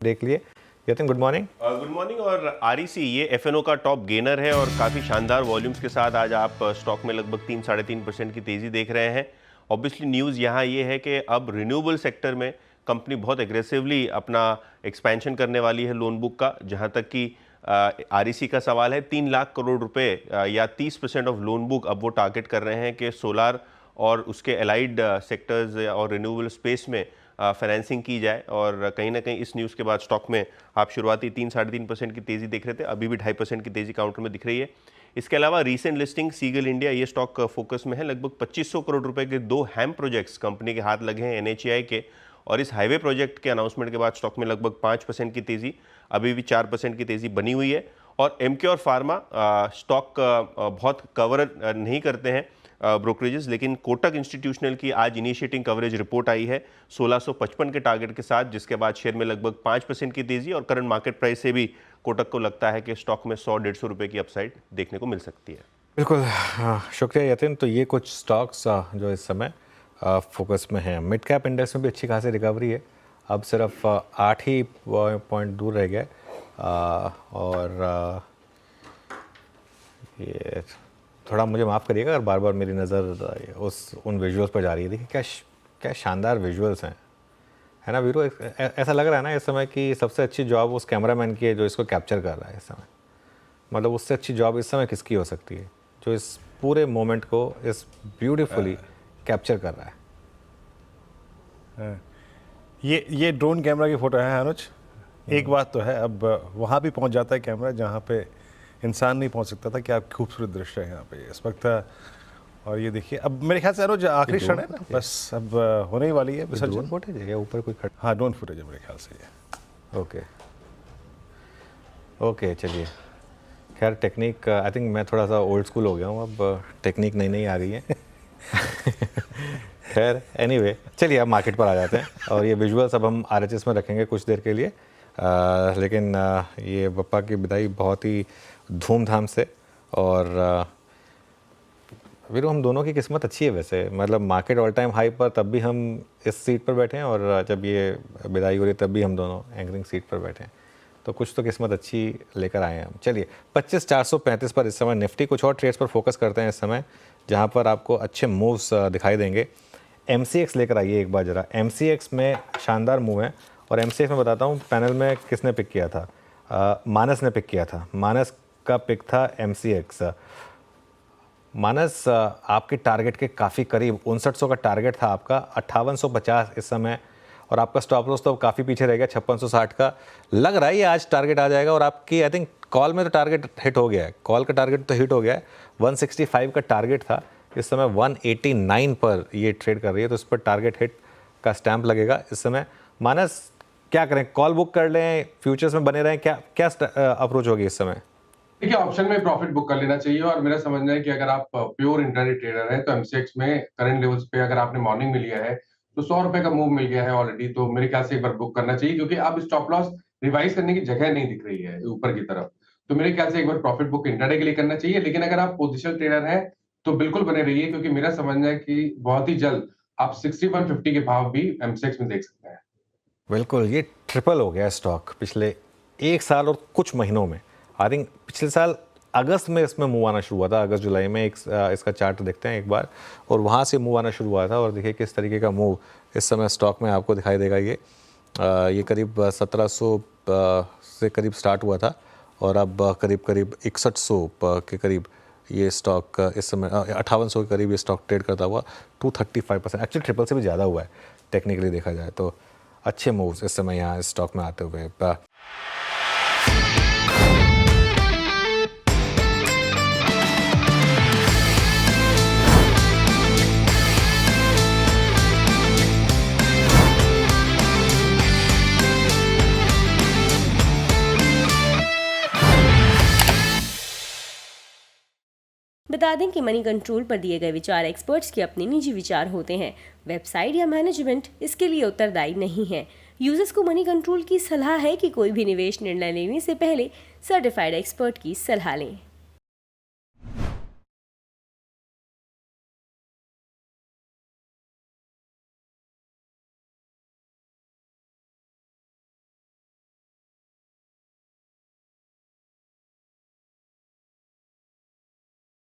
देख लिए। Yatin, good morning. Good morning. और आरईसी ये एफएनओ का टॉप गेनर है और काफ़ी शानदार वॉल्यूम्स के साथ आज आप स्टॉक में लगभग 3-3.5% की तेज़ी देख रहे हैं। ऑब्वियसली न्यूज़ यहाँ ये है कि अब रिन्यूएबल सेक्टर में कंपनी बहुत एग्रेसिवली अपना एक्सपेंशन करने वाली है लोन बुक का। जहाँ तक कि आरईसी का सवाल है, 3 लाख करोड़ रुपए या 30% ऑफ लोन बुक अब वो टारगेट कर रहे हैं कि सोलार और उसके एलाइड सेक्टर्स और रिन्यूएबल स्पेस में फाइनेंसिंग की जाए। और कहीं ना कहीं इस न्यूज़ के बाद स्टॉक में आप शुरुआती 3-3.5% की तेज़ी देख रहे थे, अभी भी 2.5% की तेज़ी काउंटर में दिख रही है। इसके अलावा रीसेंट लिस्टिंग सीगल इंडिया, ये स्टॉक फोकस में है। लगभग 2500 करोड़ रुपए के 2 हैम प्रोजेक्ट्स कंपनी के हाथ लगे हैं NHAI के, और इस हाईवे प्रोजेक्ट के अनाउंसमेंट के बाद स्टॉक में लगभग 5% की तेज़ी, अभी भी 4% की तेज़ी बनी हुई है। और MK और फार्मा स्टॉक बहुत कवर नहीं करते हैं ब्रोकरेजेस, लेकिन कोटक इंस्टीट्यूशनल की आज इनिशिएटिंग कवरेज रिपोर्ट आई है 1655 के टारगेट के साथ, जिसके बाद शेयर में लगभग 5% की तेज़ी, और करंट मार्केट प्राइस से भी कोटक को लगता है कि स्टॉक में 100-150 रुपये की अपसाइड देखने को मिल सकती है। बिल्कुल, शुक्रिया यतिन। तो ये कुछ स्टॉक्स जो इस समय फोकस में हैं। मिड कैप इंडेक्स में भी अच्छी खासी रिकवरी है, अब सिर्फ 8 ही पॉइंट दूर रह गए। और ये थोड़ा मुझे माफ़ करिएगा अगर बार बार मेरी नज़र उन विजुअल्स पर जा रही है। देखिए क्या शानदार विजुअल्स हैं, है ना वीरू? ऐसा लग रहा है ना इस समय कि सबसे अच्छी जॉब उस कैमरामैन की है जो इसको कैप्चर कर रहा है इस समय। मतलब उससे अच्छी जॉब इस समय किसकी हो सकती है जो इस पूरे मोमेंट को इस ब्यूटीफुली कैप्चर कर रहा है। ये ड्रोन कैमरा की फ़ोटो है अनुज। एक बात तो है, अब वहाँ भी पहुँच जाता है कैमरा जहाँ पे इंसान नहीं पहुँच सकता था। क्या खूबसूरत दृश्य है यहाँ पे इस वक्त। और ये देखिए, अब मेरे ख्याल से अनुज आखिरी क्षण है ना, बस अब होने ही वाली है विसर्जन। ड्रोन फुटेज है या ऊपर कोई हाँ, ड्रोन फुटेज है मेरे ख्याल से ये। ओके, चलिए। खैर टेक्निक, आई थिंक मैं थोड़ा सा ओल्ड स्कूल हो गया हूँ, अब टेक्निक नई आ गई है। खैर एनीवे, चलिए अब मार्केट पर आ जाते हैं। और ये विजुअल्स अब हम RHS में रखेंगे कुछ देर के लिए। लेकिन ये बप्पा की विदाई बहुत ही धूमधाम से। और वीरू, हम दोनों की किस्मत अच्छी है वैसे। मतलब मार्केट ऑल टाइम हाई पर तब भी हम इस सीट पर बैठे हैं, और जब ये विदाई हो रही तब भी हम दोनों एंकरिंग सीट पर बैठे हैं। तो कुछ तो किस्मत अच्छी लेकर आए हैं हम। चलिए, 25,435 पर इस समय निफ्टी। कुछ और ट्रेड्स पर फोकस करते हैं इस समय जहाँ पर आपको अच्छे मूव्स दिखाई देंगे। MCX लेकर आइए एक बार ज़रा। MCX में शानदार मूव है, और MCX में बताता हूँ पैनल में किसने पिक किया था। मानस ने पिक किया था। मानस का पिक था MCX। मानस आपके टारगेट के काफ़ी करीब, 5900 का टारगेट था आपका, 5850 इस समय, और आपका स्टॉप लॉस तो काफ़ी पीछे रह गया 5660 का। लग रहा है ये आज टारगेट आ जाएगा। और आपकी आई थिंक कॉल में तो टारगेट हिट हो गया है, कॉल का टारगेट तो हिट हो गया है। 165 का टारगेट था, इस समय 189 पर ये ट्रेड कर रही है, तो इस पर टारगेट हिट का स्टैंप लगेगा इस समय। मानस, क्या करें? कॉल बुक कर लें, फ्यूचर्स में बने रहें, क्या अप्रोच होगी इस समय? देखिए, ऑप्शन में प्रॉफिट बुक कर लेना चाहिए। और मेरा समझना है कि अगर आप प्योर इंट्राडे ट्रेडर हैं तो MCX में करंट लेवल्स पे अगर आपने मॉर्निंग में लिया है तो 100 रुपए का मूव मिल गया है ऑलरेडी, तो मेरे ख्याल से एक बार बुक करना चाहिए, क्योंकि अब स्टॉप लॉस रिवाइज करने की जगह नहीं दिख रही है ऊपर की तरफ। तो मेरे ख्याल से एक बार प्रॉफिट बुक इंट्राडे के लिए करना चाहिए। लेकिन अगर आप पोजिशनल ट्रेडर हैं तो बिल्कुल बने रहिए, क्योंकि मेरा समझना है कि बहुत ही जल्द आप 6150 के भाव भी MCX में देख सकते हैं। बिल्कुल, ये ट्रिपल हो गया स्टॉक पिछले 1 साल और कुछ महीनों में। आई थिंक पिछले साल अगस्त में इसमें मूव आना शुरू हुआ था, अगस्त जुलाई में। इसका चार्ट देखते हैं एक बार, और वहाँ से मूव आना शुरू हुआ था। और देखिए किस तरीके का मूव इस समय स्टॉक में आपको दिखाई देगा। ये करीब 1700 से करीब स्टार्ट हुआ था, और अब करीब 6100 के करीब ये स्टॉक इस समय 5800 के करीब ये स्टॉक ट्रेड करता हुआ 235%, एक्चुअली ट्रिपल से भी ज़्यादा हुआ है टेक्निकली देखा जाए तो। अच्छे मूव्स इस समय यहाँ स्टॉक में आते हुए। बता दें कि मनी कंट्रोल पर दिए गए विचार एक्सपर्ट्स के अपने निजी विचार होते हैं। वेबसाइट या मैनेजमेंट इसके लिए उत्तरदायी नहीं है। यूजर्स को मनी कंट्रोल की सलाह है कि कोई भी निवेश निर्णय लेने से पहले सर्टिफाइड एक्सपर्ट की सलाह लें।